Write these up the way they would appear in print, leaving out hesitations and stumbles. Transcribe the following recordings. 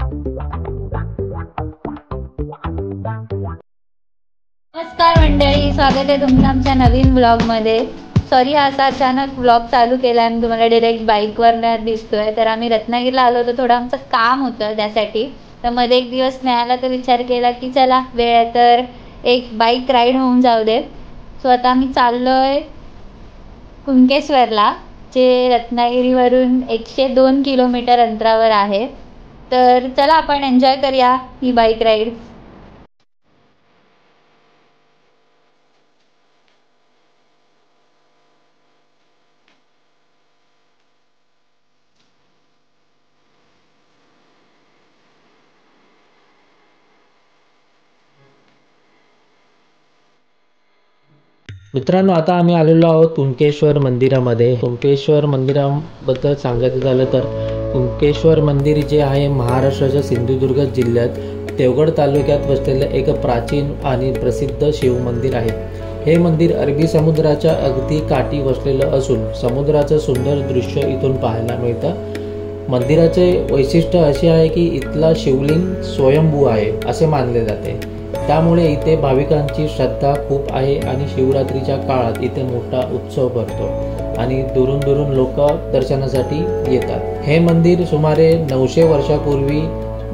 नमस्कार मंडळी, स्वागत आहे तुमचं आमच्या नवीन ब्लॉगमध्ये। सॉरी असा अचानक ब्लॉग चालू केला आणि तुम्हाला डायरेक्ट बाईकवर दिसतोय। तर आम्ही रत्नागिरीला आलो होतो, थोडं आमचं काम होतं त्यासाठी। तर मध्ये एक दिवस मिळाला तर विचार केला की चला वेळ आहे तर एक बाईक राईड होऊन जाऊ दे। सो आता आम्ही चाललोय कुणकेश्वरला, जे रत्नागिरीवरून 102 किलोमीटर अंतरावर आहे। तर चला आपण एन्जॉय करूया ही बाईक राईड। मित्रांनो, आता आम्ही आलेलो आहोत कुणकेश्वर मंदिरामध्ये। कुणकेश्वर मंदिराबद्दल सांगायचं झालं तर कुणकेश्वर मंदिर जे आहे महाराष्ट्राच्या सिंधुदुर्ग जिल्ह्यात देवगड तालुक्यात वसलेलं एक प्राचीन आणि प्रसिद्ध शिव मंदिर आहे। हे मंदिर अरबी समुद्राच्या अगदी काठी वसलेलं असून समुद्राचं सुंदर दृश्य इथून पाहायला मिळतं। मंदिराचे वैशिष्ट्य असे आहे की इथला शिवलिंग स्वयंभू आहे असे मानले जाते, त्यामुळे इथे भाविकांची श्रद्धा खूप आहे आणि शिवरात्रीच्या काळात इथे मोठा उत्सव भरतो आणि दुरून दुरून लोक दर्शनासाठी येतात। हे मंदिर सुमारे 900 वर्षापूर्वी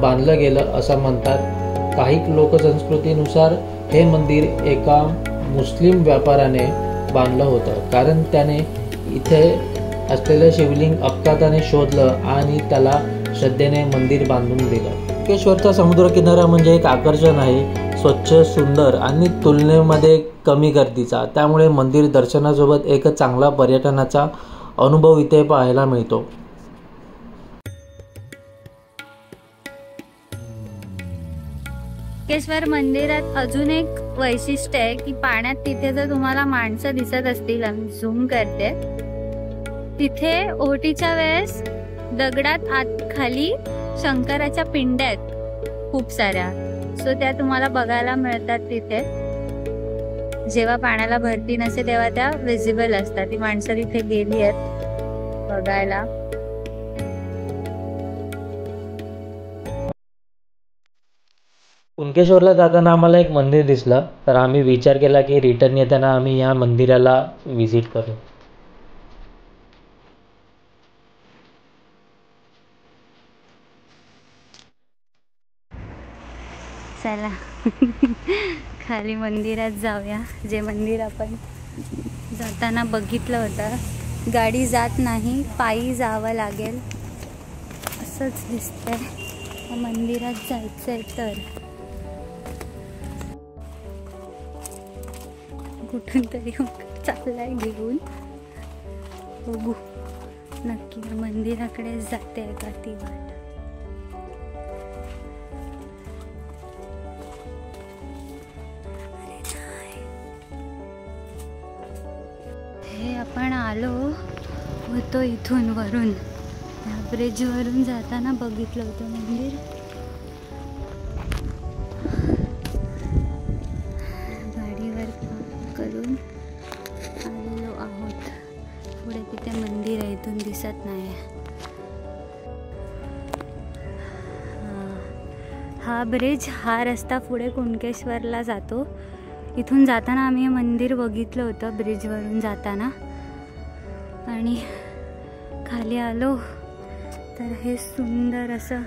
बांधलं गेलं असं म्हणतात। काही लोकसंस्कृतीनुसार हे मंदिर एका मुस्लिम व्यापाऱ्याने बांधलं होतं, कारण त्याने इथे असलेलं शिवलिंग अपघाताने शोधलं आणि त्याला श्रद्धेने मंदिर बांधून दिलं। कुणकेश्वरचा समुद्रकिनारा म्हणजे एक आकर्षण आहे, स्वच्छ, सुंदर आणि तुलनेमध्ये कमी गर्दीचा। त्यामुळे मंदिर दर्शनासोबत एक चांगला पर्यटनाचा अनुभव इथे पाहायला मिळतो। कुणकेश्वर मंदिरात अजून एक वैशिष्ट्य आहे की पाण्यात तिथे जर तुम्हाला माणसं दिसत असतील, आम्ही झूम करते, तिथे ओहोटीच्या वेळेस दगडात आत खाली शंकराच्या पिंड्या आहेत खूप साऱ्या। सो त्या तुम्हाला बघायला मिळतात तिथे। जेव्हा पाण्याला भरती नसते तेव्हा त्या विजिबल असतात। ती माणसं तिथे गेली आहेत बघायला। कुणकेश्वरला जाताना आम्हाला एक मंदिर दिसलं, तर आम्ही विचार केला की रिटर्न येताना आम्ही या मंदिराला व्हिजिट करू। चला खाली मंदिरात जाऊया, जे मंदिर आपण जाताना बघितलं होतं। गाडी जात नाही, पायी जावं लागेल असंच दिसतंय। मंदिरात जायचंय तर कुठून तरी चाललाय घेऊन, बघू नक्की मंदिराकडे जाते का ती वाट। आपण आलो होतो इथून वरून, या ब्रिज वरून जाताना बघितलं होतं मंदिर। गाडीवर करून आलेलो आहोत, पुढे तिथे मंदिर आहे, इथून दिसत नाही। हा ब्रिज, हा रस्ता पुढे कुणकेश्वरला जातो। इथून जाताना आम्ही हे मंदिर बघितलं होतं ब्रिजवरून जाताना, आणि खाली आलो तर हे सुंदर असं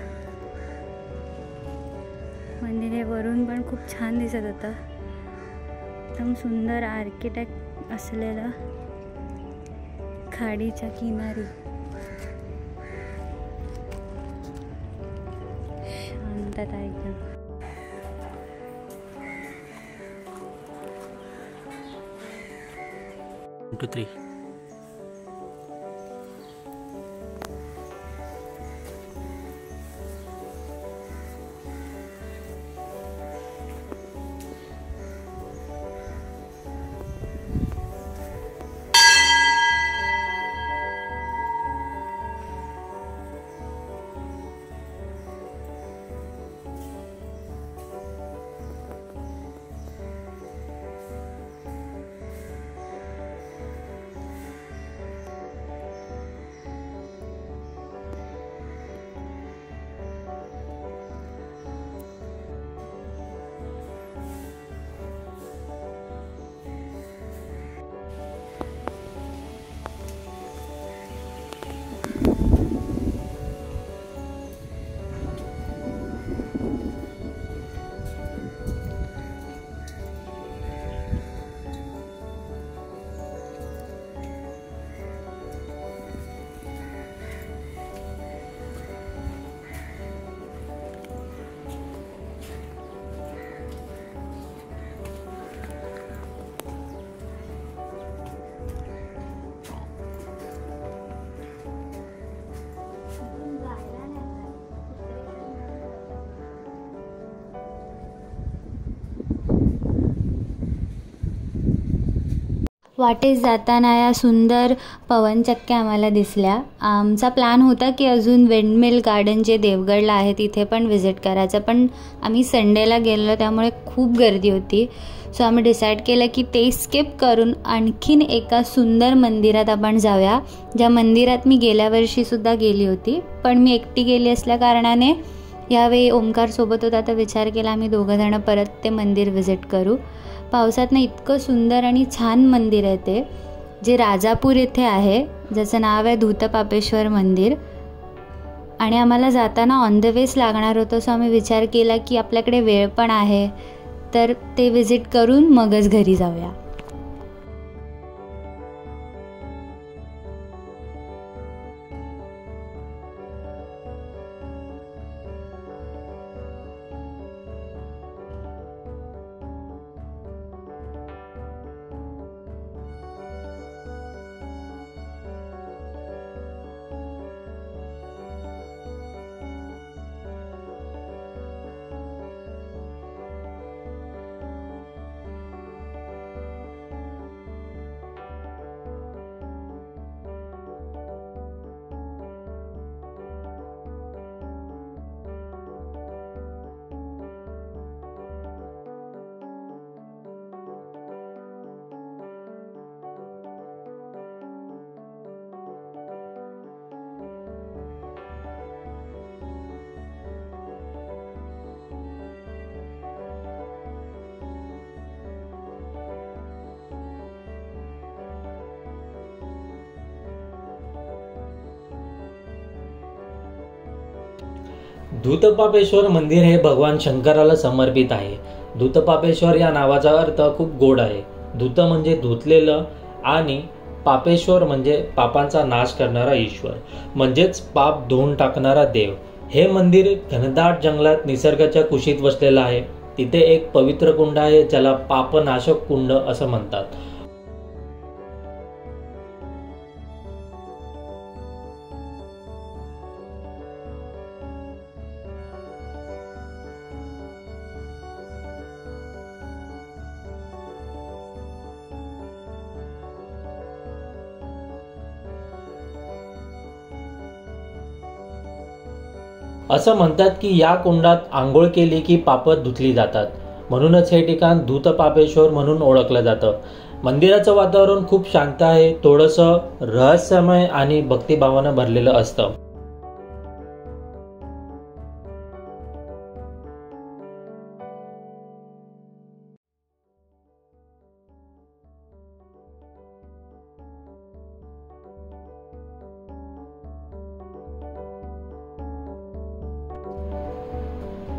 मंदिर आहे। वरून पण खूप छान दिसत होतं, एकदम सुंदर आर्किटेक्ट असलेलं, खाडीच्या किनारी शांतता एकदम। 1 2 3 वाटेत जाताना या सुंदर पवनचक्क्या आम्हाला दिसल्या. आमचा प्लॅन होता की अजून विंडमिल गार्डन जे देवगडला आहे तिथे पण व्हिजिट करायचं, पण आम्ही संडेला गेलो त्यामुळे खूप गर्दी होती. सो आम्ही डिसाईड केलं की ते स्किप करून आणखीन एका सुंदर मंदिरात आपण जाऊया, ज्या मंदिरात मी गेल्या वर्षीसुद्धा गेली होती, पण मी एकटी गेली असल्या कारणाने यावेळी ओमकार सोबत होता तर विचार केला आम्ही दोघंजणं परत ते मंदिर व्हिजिट करू. पावसातनं इतकं सुंदर आणि छान मंदिर आहे ते, जे राजापूर येथे आहे, ज्याचं नाव आहे धूतपापेश्वर मंदिर. आणि आम्हाला जाताना ऑन द वेच लागणार होतं. सो आम्ही विचार केला की आपल्याकडे वेळ पण आहे तर ते व्हिजिट करून मगच घरी जाऊया. धूतपापेश्वर मंदिर हे भगवान शंकराला समर्पित आहे. धूतपापेश्वर या नावाचा अर्थ खूप गोड आहे. धूत म्हणजे धुतलेलं आणि पापेश्वर म्हणजे पापांचा नाश करणारा ईश्वर, म्हणजेच पाप धुवून टाकणारा देव. हे मंदिर घनदाट जंगलात निसर्गाच्या कुशीत वसलेलं आहे. तिथे एक पवित्र कुंड आहे ज्याला पापनाशक कुंड असं म्हणतात. असं म्हणतात की या कुंडात आंघोळ केली की पापं धुतली जातात, म्हणूनच हे ठिकाण धूतपापेश्वर म्हणून ओळखलं जातं. मंदिराचं वातावरण खूप शांत आहे, थोडंसं रहस्यमय आणि भक्तिभावानं भरलेलं असतं.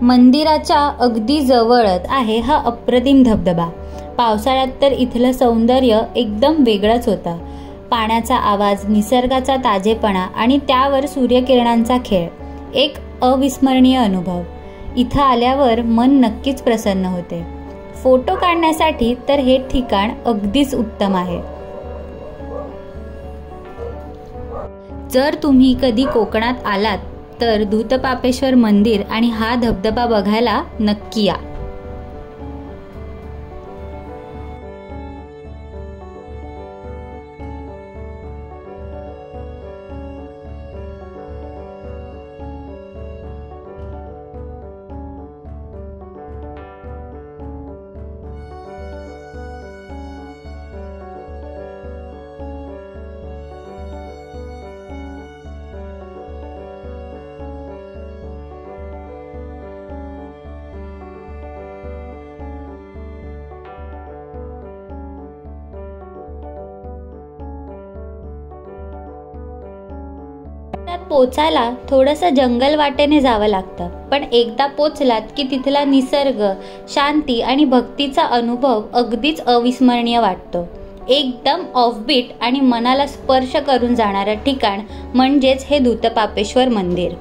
मंदिराच्या अगदी जवळच आहे हा अप्रतिम धबधबा. पावसाळ्यात तर इथलं सौंदर्य एकदम वेगळंच होतं. पाण्याचा आवाज, निसर्गाचा ताजेपणा आणि त्यावर सूर्यकिरणांचा खेळ, एक अविस्मरणीय अनुभव. इथं आल्यावर मन नक्कीच प्रसन्न होते. फोटो काढण्यासाठी तर हे ठिकाण अगदीच उत्तम आहे. जर तुम्ही कधी कोकणात आलात तर धूतपापेश्वर मंदिर आणि हा धबधबा बघायला नक्की या. पोचायला थोडंसं जंगल वाटेने जावं लागतं, पण एकदा पोचलात की तिथला निसर्ग, शांती आणि भक्तीचा अनुभव अगदीच अविस्मरणीय वाटतो. एकदम ऑफबीट आणि मनाला स्पर्श करून जाणारं ठिकाण म्हणजेच हे धूतपापेश्वर मंदिर.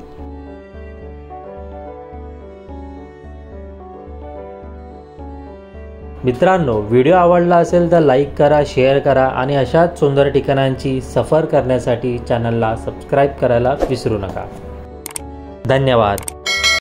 मित्रांनो, व्हिडिओ आवडला असेल तर लाईक करा, शेअर करा आणि अशाच सुंदर ठिकाणांची सफर करण्यासाठी चॅनलला सबस्क्राईब करायला विसरू नका. धन्यवाद.